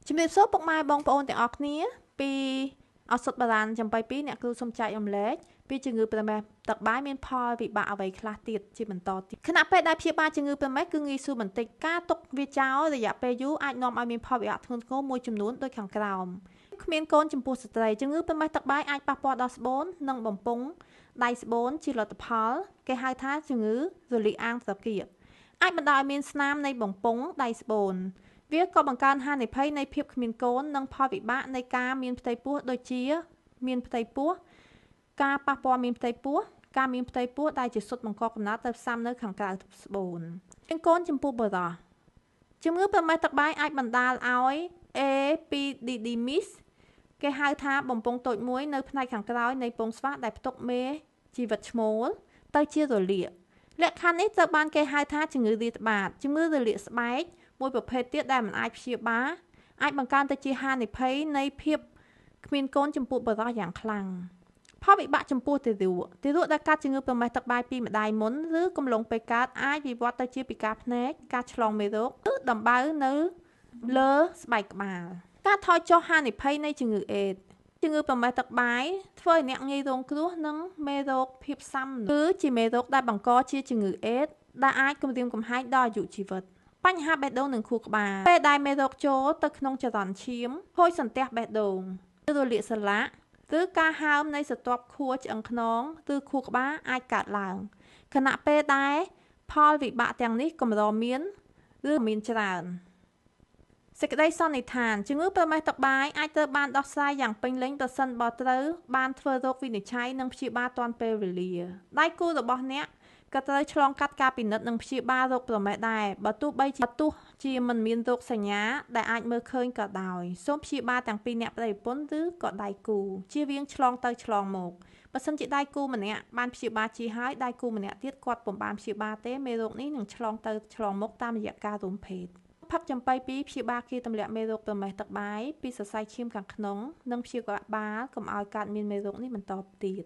ជំរាបសួរពុកម៉ែបងប្អូនទាំងអស់គ្នាពីឱសថបុរាណចំបៃពីអ្នកគ្រូសូមចែករំលែកពីជំងឺប្រមេះទឹកបាយមានផលវិបាកអ្វីខ្លះទៀតជាបន្តទៀតខណៈពេលដែលព្យាបាលជំងឺប្រមេះគឺងាយស្រួលបន្តិចការទុកវាចោលរយៈពេលយូរអាចនាំឲ្យមានផលវិបាកធ្ងន់ធ្ងរមួយចំនួនដូចខាងក្រោមគ្មានកូនចំពោះស្ត្រីជំងឺប្រមេះទឹកបាយអាចប៉ះពាល់ដល់ស្បូននិងបំពង់ដៃស្បូនជាលទ្ធផលគេហៅថាជំងឺរលាកអាងត្រគាកអាចបណ្ដាលឲ្យមានស្នាមនៃបំពង់ដៃស្បូនវាក៏បង្កើនហានិភ័យនៃភាពគ្មានកូននិងផលវិបាកនៃការមានផ្ទៃពោះដូចជាមានផ្ទៃពោះការប៉ះពាល់មានផ្ទៃពោះការមានផ្ទៃពោះដែលជាសុទ្ធបង្កកំណើតទៅផ្សាំនៅខាងក្រៅស្បូនជាងកូនចំពោះបុរសជំងឺប្រមេះទឹកបាយអាចបណ្ដាលឲ្យ Epididymis គេហៅថាបំពង់តូចមួយនៅផ្នែកខាងក្រោយនៃពងស្វាដែលផ្ទុកមេជីវិតឈ្មោលទៅជារលាកលក្ខខណ្ឌនេះត្រូវបានគេហៅថាជំងឺរាតត្បាតជំងឺរលាកស្បែកមួយប្រភេទទៀតដែលមិនអាចព្យាបាលអាចបង្កើនទៅជាហានិភ័យនៃភាពគ្មានកូនចំពោះបុរសយ៉ាងខ្លាំងផលវិបាកចំពោះទារកដែលកើតជំងឺប្រមេះទឹកបាយពីម្ដាយមុនឬកំឡុងពេលកើតអាចវិវត្តទៅជាពិការភ្នែកការឆ្លងមេរោគឬដំបៅនៅលើស្បែកក្បាលការថយចុះហានិភ័យនៃជំងឺអេដជំងឺប្រមេះទឹកបាយធ្វើឲ្យអ្នកងាយរងគ្រោះនឹងមេរោគភាពស៊ាំគឺជាមេរោគដែលបង្កជាជំងឺអេដដែលអាចគំរាមកំហែងដល់អាយុជីវិតបញ្ហាបេះដូងនិងខួរក្បាលពេលដែលមេរោគចូលទៅក្នុងចរន្តឈាមហូរសន្ទះបេះដូងរលាកសន្លាក់ឬការហើមនៃស្រទាប់ខួរឆ្អឹងខ្នងឬខួរក្បាលអាចកើតឡើងខណៈពេលដែលផលវិបាកទាំងនេះកម្រមានឬមានច្រើនសេចក្តីសន្និដ្ឋានជំងឺប្រមេះទឹកបាយអាចត្រូវបានដោះស្រាយយ៉ាងពេញលេញប្រសិនបើត្រូវបានធ្វើរោគវិនិច្ឆ័យនិងព្យាបាលទាន់ពេលវេលាដៃគូរបស់អ្នកក៏ត្រូវឆ្លងកាត់ការពិនិត្យនិងព្យាបាលរោគប្រមេះដែរបើទោះជាមិនមានរោគសញ្ញាដែលអាចមើលឃើញក៏ដោយសូមព្យាបាលទាំងពីអ្នកប្តីប្រពន្ធឬក៏ដៃគូជៀសវាងឆ្លងទៅឆ្លងមកបើសិនជាដៃគូម្នាក់បានព្យាបាលជាហើយដៃគូម្នាក់ទៀតគាត់ពុំបានព្យាបាលទេមេរោគនេះនឹងឆ្លងទៅឆ្លងមកតាមរយៈការរួមភេទផឹកចំបៃពីព្យាបាលគៀទម្លាក់មេរោគប្រមេះទឹកបាយពីសរសៃឈាមខាងក្នុងនិងព្យាបាលកុំឲ្យកើតមានមេរោគនេះបន្តទៀត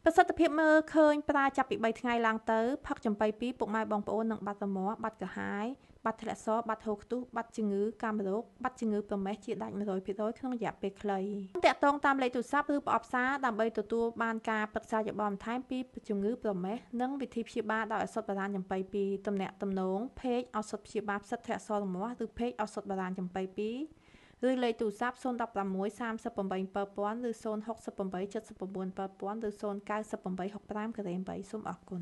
ប្រសិទ្ធភាពមើលឃើញប្រើចាប់ពី3ថ្ងៃឡើងទៅផឹកចំបៃពីពុកម៉ែបងប្អូននឹងបាត់រមាស់បាត់កាហាយបាត់ធ្លាក់សបាត់ហូរខ្ទុះបាត់ជំងឺកាមរោគបាត់ជំងឺប្រមេះជាដាច់ 100% ក្នុងរយៈពេលខ្លីតាក់ទងតាមលេខទូរស័ព្ទឬប្រអប់សារដើម្បីទទួលបានការប្រឹក្សាយោបល់បន្ថែមពីជំងឺប្រមេះនិងវិធីព្យាបាលដោយឱសថបុរាណចំបៃពីទំនាក់ទំនងពេកឱសថព្យាបាលផ្សិតធ្លាក់សរមាស់ឬពេកឱសថបុរាណចំបៃពីឬលេខទូរស័ព្ទ016 38 7000ឬ068 79 7000ឬ098 65 ក្រេម 8សូមអរគុណ